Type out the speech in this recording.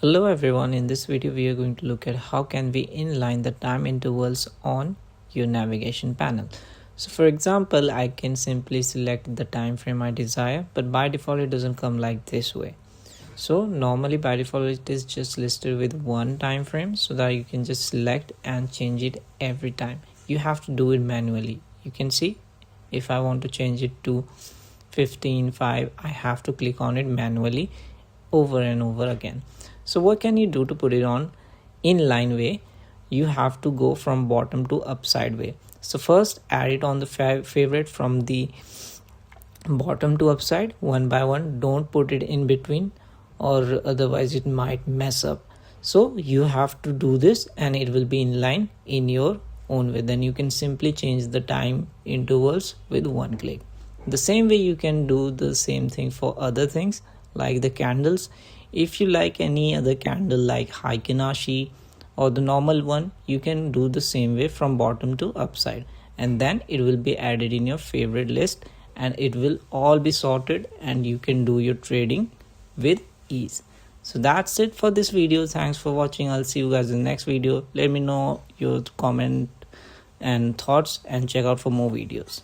Hello everyone, in this video we are going to look at how can we inline the time intervals on your navigation panel. So for example, I can simply select the time frame I desire, but by default it doesn't come like this way. So normally by default it is just listed with one time frame so that you can just select and change it every time. You have to do it manually. You can see if I want to change it to 15:05, I have to click on it manually over and over again. So what can you do to put it on inline way? You have to go from bottom to upside way. So first add it on the favorite from the bottom to upside one by one. Don't put it in between or otherwise it might mess up. So you have to do this and it will be in line in your own way. Then you can simply change the time intervals with one click. The same way you can do the same thing for other things like the candles. If you like any other candle like Haikinashi or the normal one, you can do the same way from bottom to upside, and then it will be added in your favorite list and it will all be sorted and you can do your trading with ease. So that's it for this video. Thanks for watching. I'll see you guys in the next video. Let me know your comment and thoughts and check out for more videos.